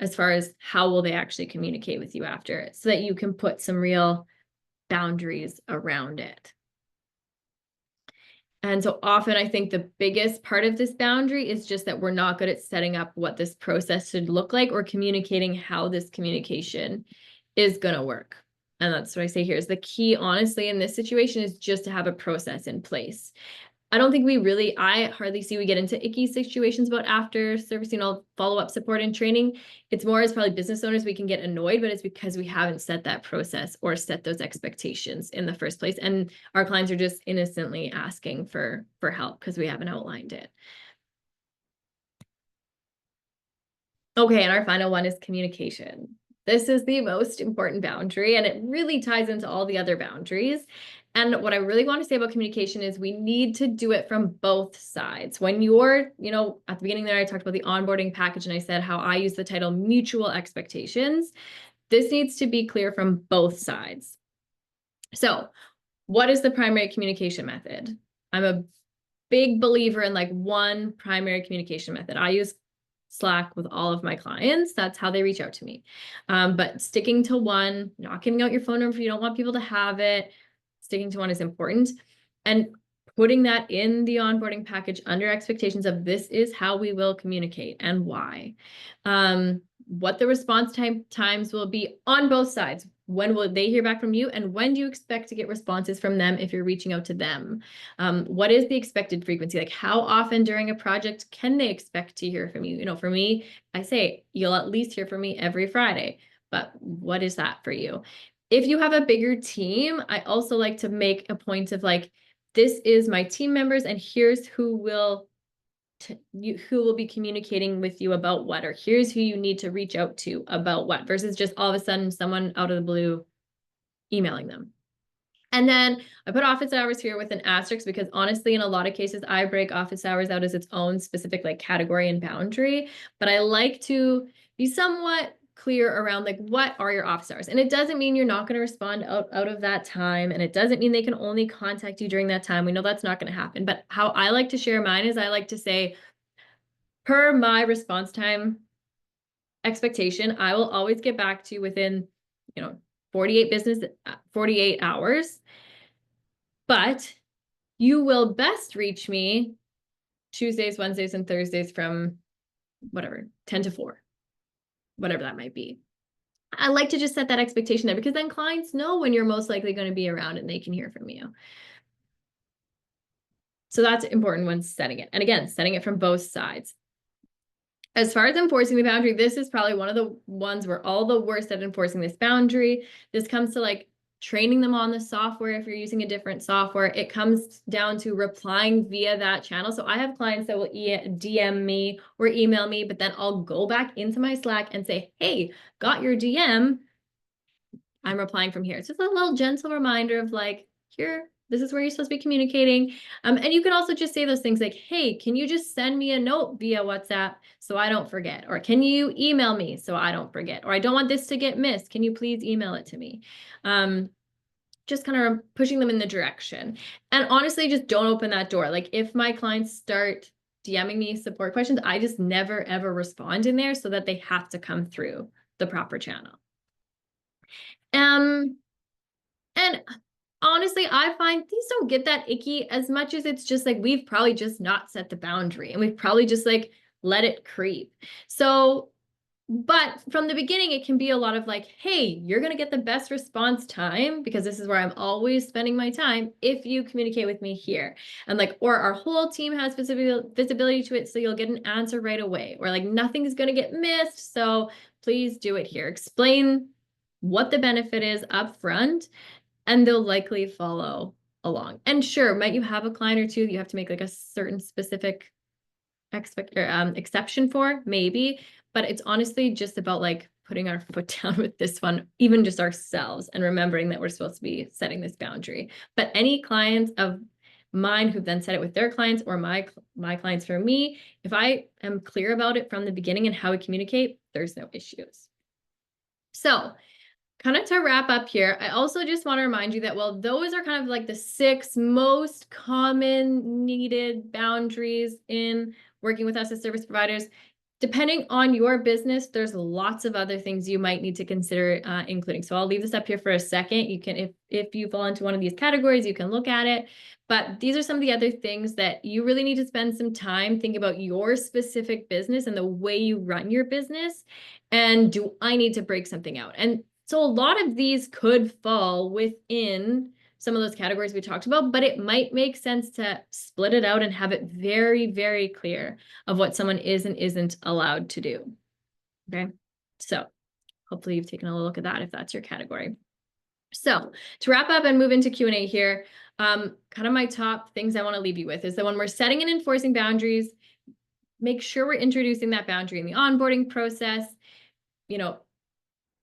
as far as how will they actually communicate with you after it, so that you can put some real boundaries around it? And so often I think the biggest part of this boundary is just that we're not good at setting up what this process should look like or communicating how this communication is going to work. And that's what I say here is the key, honestly, in this situation is just to have a process in place. I don't think I hardly see we get into icky situations about after service, follow-up support and training. It's more as probably business owners, we can get annoyed, but it's because we haven't set that process or set those expectations in the first place. And our clients are just innocently asking for help because we haven't outlined it. Okay, and our final one is communication. This is the most important boundary, and it really ties into all the other boundaries. And what I really want to say about communication is we need to do it from both sides. When you're, at the beginning there, I talked about the onboarding package, and I said how I use the title mutual expectations. This needs to be clear from both sides. So what is the primary communication method? I'm a big believer in like one primary communication method. I use Slack with all of my clients. That's how they reach out to me. But sticking to one, not giving out your phone number if you don't want people to have it. Sticking to one is important. And putting that in the onboarding package under expectations of this is how we will communicate and why. What the response times will be on both sides. When will they hear back from you? And when do you expect to get responses from them if you're reaching out to them? What is the expected frequency? Like how often during a project can they expect to hear from you? For me, I say you'll at least hear from me every Friday. But what is that for you? If you have a bigger team, I also like to make a point of like, this is my team members and here's who will be communicating with you about what, or here's who you need to reach out to about what, versus just all of a sudden someone out of the blue emailing them. And then I put office hours here with an asterisk because honestly, in a lot of cases, I break office hours out as its own specific like category and boundary. But I like to be somewhat clear around like what are your office hours. And it doesn't mean you're not going to respond out of that time. And it doesn't mean they can only contact you during that time. We know that's not going to happen. But how I like to share mine is I like to say, per my response time expectation, I will always get back to you within, 48 hours. But you will best reach me Tuesdays, Wednesdays, and Thursdays from whatever, 10 to 4, whatever that might be. I like to just set that expectation there because then clients know when you're most likely going to be around and they can hear from you. So that's important when setting it. And again, setting it from both sides. As far as enforcing the boundary, this is probably one of the ones we're all the worst at enforcing this boundary. This comes to like training them on the software. If you're using a different software, it comes down to replying via that channel. So I have clients that will DM me or email me, but then I'll go back into my Slack and say, hey, got your DM. I'm replying from here. It's just a little gentle reminder of like, here, this is where you're supposed to be communicating. And you can also just say those things like, hey, can you just send me a note via WhatsApp so I don't forget? Or can you email me so I don't forget? Or I don't want this to get missed. Can you please email it to me? Just kind of pushing them in the direction. And honestly, just don't open that door. Like if my clients start DMing me support questions, I just never, ever respond in there so that they have to come through the proper channel. And honestly, I find these don't get that icky as much as it's just like we've probably just not set the boundary and we've probably just like let it creep. So, but from the beginning, it can be a lot of like, hey, you're going to get the best response time because this is where I'm always spending my time if you communicate with me here. And like, or our whole team has visibility to it, so you'll get an answer right away. Or like nothing's going to get missed, so please do it here. Explain what the benefit is up front, and they'll likely follow along. And sure, might you have a client or two you have to make like a certain specific exception for, maybe, but it's honestly just about like putting our foot down with this one, even just ourselves, and remembering that we're supposed to be setting this boundary. But any clients of mine who've then set it with their clients or my clients for me, if I am clear about it from the beginning and how we communicate, there's no issues. So kind of to wrap up here, I also just want to remind you that while those are kind of like the 6 most common needed boundaries in working with us as service providers, depending on your business, there's lots of other things you might need to consider including. So I'll leave this up here for a second. You can, if you fall into one of these categories, you can look at it. But these are some of the other things that you really need to spend some time thinking about your specific business and the way you run your business. And do I need to break something out? And so a lot of these could fall within some of those categories we talked about, but it might make sense to split it out and have it very, very clear of what someone is and isn't allowed to do. Okay, so hopefully you've taken a look at that if that's your category. So to wrap up and move into Q&A here, kind of my top things I want to leave you with is that when we're setting and enforcing boundaries, make sure we're introducing that boundary in the onboarding process.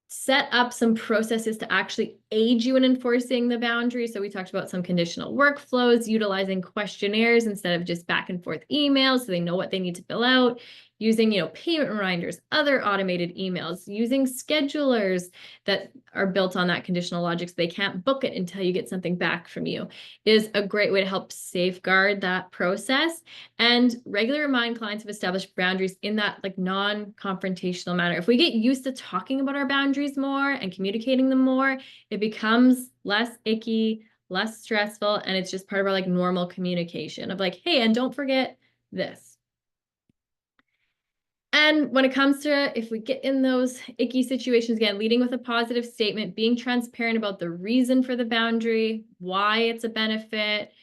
Set up some processes to actually aid you in enforcing the boundary. So we talked about some conditional workflows, utilizing questionnaires instead of just back and forth emails so they know what they need to fill out, using, payment reminders, other automated emails, using schedulers that are built on that conditional logic so they can't book it until you get something back from you is a great way to help safeguard that process. And regularly remind clients of established boundaries in that like non-confrontational manner. If we get used to talking about our boundaries more and communicating them more, it becomes less icky, less stressful, and it's just part of our like normal communication of like, hey, and don't forget this. And when it comes to if we get in those icky situations, again, leading with a positive statement, being transparent about the reason for the boundary, why it's a benefit,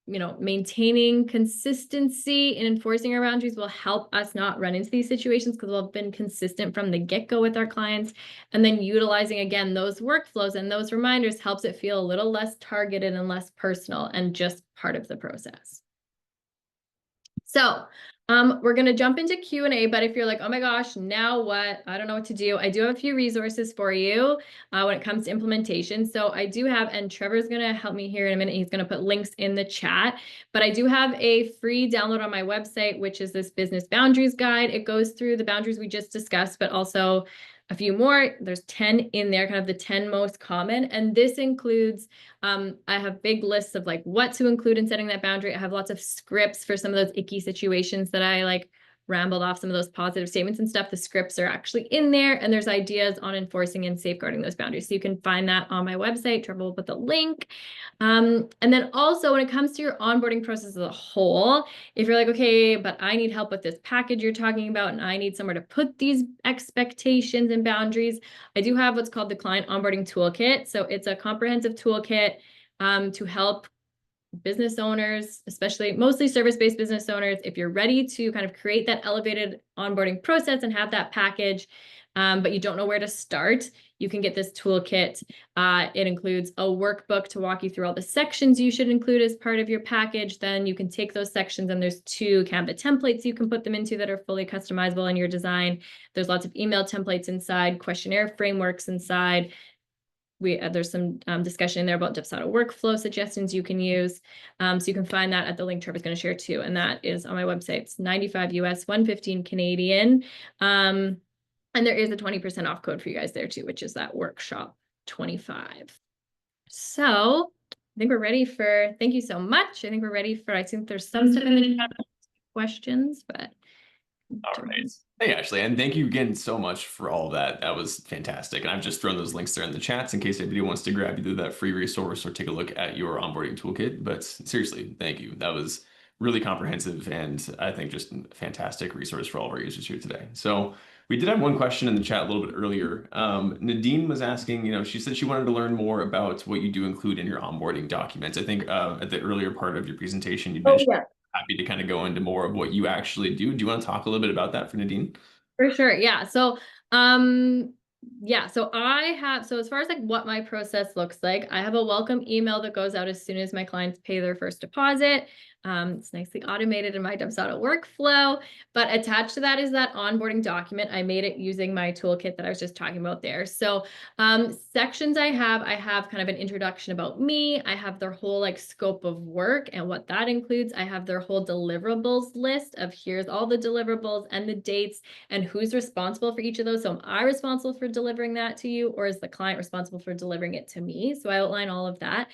maintaining consistency in enforcing our boundaries will help us not run into these situations because we've been consistent from the get-go with our clients. And then utilizing, again, those workflows and those reminders helps it feel a little less targeted and less personal and just part of the process. So we're going to jump into Q&A, but if you're like, oh my gosh, now what? I don't know what to do. I do have a few resources for you when it comes to implementation. So I do have, and Trevor's going to help me here in a minute. He's going to put links in the chat, but I do have a free download on my website, which is this business boundaries guide. It goes through the boundaries we just discussed, but also a few more. There's 10 in there, kind of the 10 most common. And this includes, I have big lists of like what to include in setting that boundary. I have lots of scripts for some of those icky situations that I like rambled off some of those positive statements and stuff. The scripts are actually in there, and there's ideas on enforcing and safeguarding those boundaries. So you can find that on my website. Trevor will put the link. And then also when it comes to your onboarding process as a whole, if you're like, okay, but I need help with this package you're talking about, and I need somewhere to put these expectations and boundaries, I do have what's called the Client Onboarding Toolkit. So it's a comprehensive toolkit to help business owners, especially mostly service-based business owners, if you're ready to kind of create that elevated onboarding process and have that package, but you don't know where to start, you can get this toolkit. It includes a workbook to walk you through all the sections you should include as part of your package. Then you can take those sections, and there's 2 Canva templates you can put them into that are fully customizable in your design. There's lots of email templates inside, questionnaire frameworks inside. There's some discussion in there about Dubsado workflow suggestions you can use. So you can find that at the link Trevor's going to share too. And that is on my website. It's 95 US, 115 Canadian. And there is a 20% off code for you guys there too, which is that workshop 25. So I think we're ready for, thank you so much. I think we're ready for, I think there's some stuff in the chat questions, but. All right. Hey, Ashley, and thank you again so much for all of that. That was fantastic. And I've just thrown those links there in the chats in case anybody wants to grab either that free resource or take a look at your onboarding toolkit. But seriously, thank you. That was really comprehensive and I think just a fantastic resource for all of our users here today. So we did have one question in the chat a little bit earlier. Nadine was asking, she said she wanted to learn more about what you do include in your onboarding documents. I think at the earlier part of your presentation, you mentioned happy to kind of go into more of what you actually do. Do you want to talk a little bit about that for Nadine? For sure. Yeah. So, so as far as like what my process looks like, I have a welcome email that goes out as soon as my clients pay their first deposit. It's nicely automated in my Dubsado workflow, but attached to that is that onboarding document. I made it using my toolkit that I was just talking about there. So sections I have kind of an introduction about me. I have their whole like scope of work and what that includes. I have their whole deliverables list of here's all the deliverables and the dates and who's responsible for each of those. So am I responsible for delivering that to you, or is the client responsible for delivering it to me? So I outline all of that.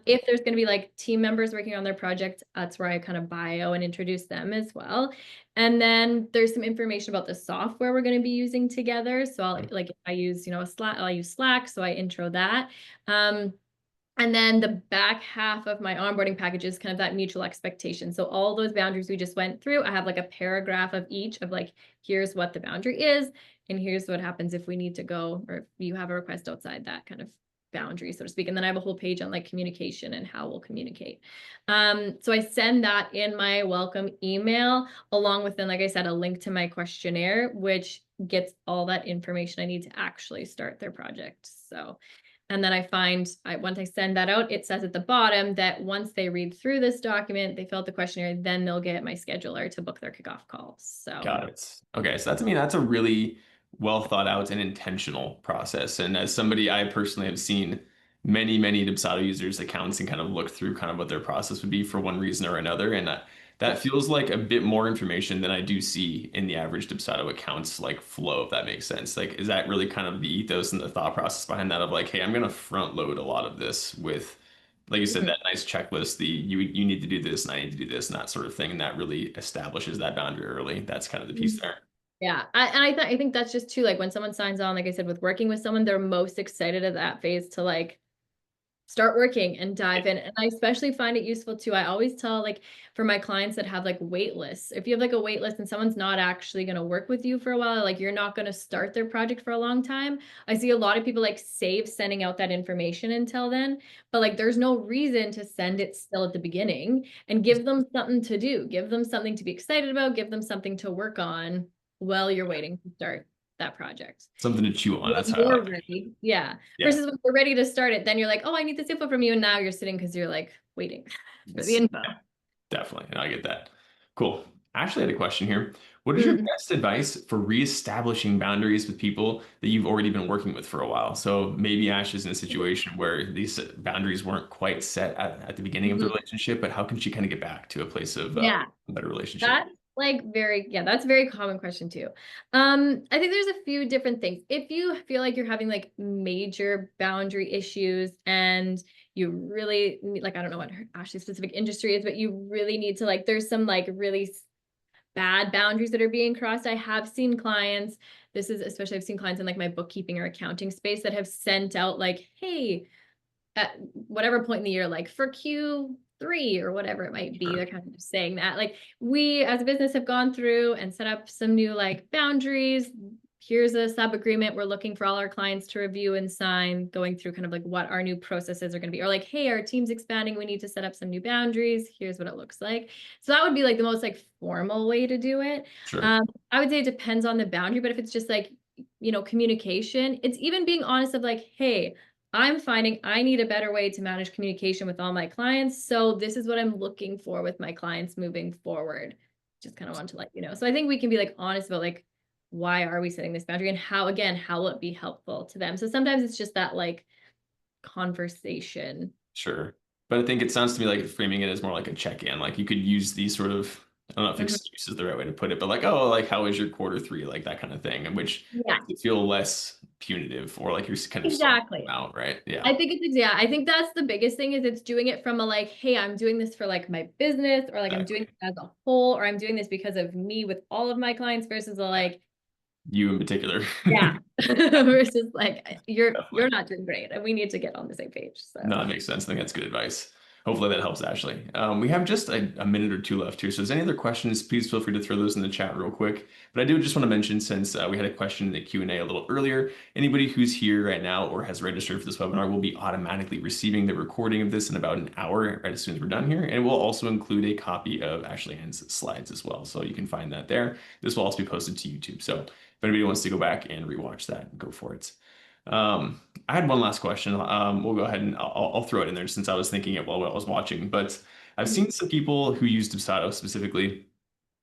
If there's going to be like team members working on their project, that's where I kind of bio and introduce them as well. And then there's some information about the software we're going to be using together. So I use, I'll use Slack. So I intro that. And then the back half of my onboarding package is kind of that mutual expectation. So all those boundaries we just went through, I have like a paragraph of each of like, here's what the boundary is, and here's what happens if we need to go, or if you have a request outside that kind of boundary, so to speak. And then I have a whole page on like communication and how we'll communicate. So I send that in my welcome email, along with then, like I said, a link to my questionnaire, which gets all that information I need to actually start their project. So and then I find, once I send that out, it says at the bottom that once they read through this document, they fill out the questionnaire, then they'll get my scheduler to book their kickoff call. So got it. Okay, so that's a really well thought out and intentional process. And as somebody, I personally have seen many Dubsado users' accounts and kind of looked through kind of what their process would be for one reason or another. And that feels like a bit more information than I do see in the average Dubsado accounts like flow, if that makes sense. Like, is that really kind of the ethos and the thought process behind that of like, hey, I'm going to front load a lot of this with, like you said, that nice checklist, you need to do this and I need to do this and that sort of thing. And that really establishes that boundary early. That's kind of the piece there. Yeah, I think that's just too, like when someone signs on, like I said, with working with someone, they're most excited at that phase to like start working and dive in. And I especially find it useful too. I always tell like for my clients that have like wait lists, if you have like a wait list and someone's not actually going to work with you for a while, like you're not going to start their project for a long time. I see a lot of people like save sending out that information until then, but like there's no reason to send it still at the beginning, and give them something to do, give them something to be excited about, give them something to work on while you're waiting to start that project. Something to chew on. That's how I You're like it. ready. Yeah. Yeah. Versus when you're ready to start it, then you're like, oh, I need this info from you. And now you're sitting because you're like waiting for the info. Yeah, definitely. I get that. Cool. Ashley had a question here. What is your Mm, best advice for reestablishing boundaries with people that you've already been working with for a while? So maybe Ash is in a situation where these boundaries weren't quite set at the beginning of the mhm. relationship, but how can she kind of get back to a place of Yeah. a better relationship? That's like very, yeah, that's a very common question too. I think there's a few different things. If you feel like you're having like major boundary issues and you really like, I don't know what her Ashley's specific industry is, but you really need to like, there's some like really bad boundaries that are being crossed. I have seen clients, this is especially I've seen clients in like my bookkeeping or accounting space that have sent out like, hey, at whatever point in the year, like for Q3 or whatever it might be, Sure. they're kind of saying that like we as a business have gone through and set up some new like boundaries. Here's a sub agreement we're looking for all our clients to review and sign, going through kind of like what our new processes are going to be, or like, hey, our team's expanding, we need to set up some new boundaries, here's what it looks like. So that would be like the most like formal way to do it. Sure. um I would say it depends on the boundary, but if it's just like, communication, it's even being honest of like, hey, I'm finding I need a better way to manage communication with all my clients. So this is what I'm looking for with my clients moving forward. Just kind of want to let you know. So I think we can be like honest about like, why are we setting this boundary and how, again, how will it be helpful to them? So sometimes it's just that like conversation. Sure. But I think it sounds to me like framing it as more like a check-in. Like you could use these sort of, I don't know if Mhm. excuse is the right way to put it, but like, oh, like how is your quarter three? Like that kind of thing, and which Yeah, makes it feel less punitive or like you're kind of sorting them exactly. out, right? Yeah. I think it's yeah, I think that's the biggest thing is it's doing it from a like, hey, I'm doing this for like my business or like I'm doing Exactly. this as a whole or I'm doing this because of me with all of my clients versus a Yeah. like, You in particular. yeah, versus like you're Definitely. not doing great and we need to get on the same page. No, So that makes sense. I think that's good advice. Hopefully that helps, Ashley. We have just a minute or two left here. So, if there's any other questions, please feel free to throw those in the chat real quick. But I do just want to mention, since we had a question in the Q&A a little earlier, anybody who's here right now or has registered for this webinar will be automatically receiving the recording of this in about an hour, right as soon as we're done here. And we'll also include a copy of Ashley Ann's slides as well. So you can find that there. This will also be posted to YouTube. So if anybody wants to go back and rewatch that, go for it. I had one last question. We'll go ahead and I'll throw it in there since I was thinking it while I was watching. But I've mhm, seen some people who use Dubsado specifically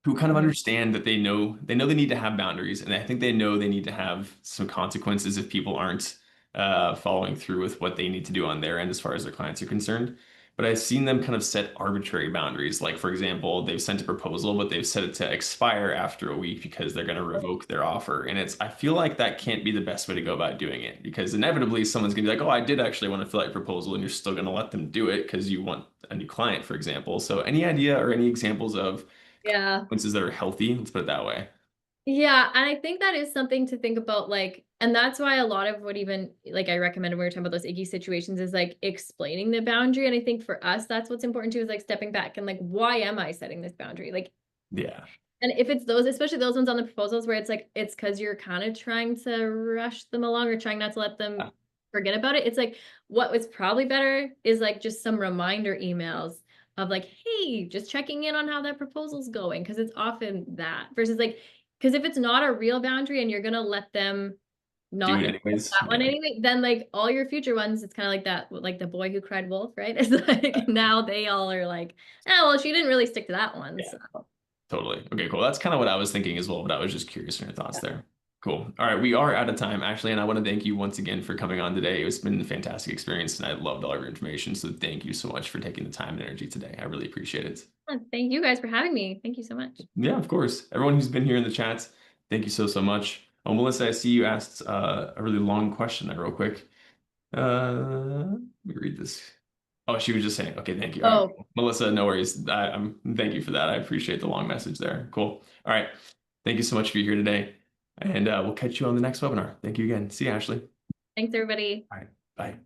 who kind of mhm. understand that they know they need to have boundaries, and I think they know they need to have some consequences if people aren't following through with what they need to do on their end as far as their clients are concerned. But I've seen them kind of set arbitrary boundaries. Like, for example, they've sent a proposal, but they've set it to expire after a week because they're going to revoke their offer. And I feel like that can't be the best way to go about doing it because inevitably someone's going to be like, oh, I did actually want to fill out your proposal, and you're still going to let them do it because you want a new client, for example. So, any idea or any examples of Yeah. consequences that are healthy? Let's put it that way. Yeah, and I think that is something to think about, like, and that's why a lot of what even like I recommended when we were talking about those icky situations is like explaining the boundary. And I think for us, that's what's important too, is like stepping back and like, why am I setting this boundary? Like, Yeah. and if it's those, especially those ones on the proposals where it's like, it's because you're kind of trying to rush them along or trying not to let them forget about it. It's like, what was probably better is like just some reminder emails of like, hey, just checking in on how that proposal's going. Cause it's often that versus like, because if it's not a real boundary and you're going to let them Do not it enforce anyways. that one Yeah. anyway, then like all your future ones, it's kind of like that, like the boy who cried wolf, right? It's like now they all are like, oh, well, she didn't really stick to that one. Yeah. So. Totally. Okay, cool. That's kind of what I was thinking as well, but I was just curious in your thoughts there. Cool. All right, we are out of time, actually, and I want to thank you once again for coming on today. It's been a fantastic experience, and I loved all of your information. So thank you so much for taking the time and energy today. I really appreciate it. Thank you guys for having me. Thank you so much. Yeah, of course. Everyone who's been here in the chats, thank you so much. Oh, Melissa, I see you asked a really long question there, real quick. Let me read this. Oh, she was just saying, okay, thank you. All right, Oh, cool. Melissa, no worries. Thank you for that. I appreciate the long message there. Cool. All right. Thank you so much for being here today. And we'll catch you on the next webinar. Thank you again. See you, Ashley. thanks, everybody. All right. Bye.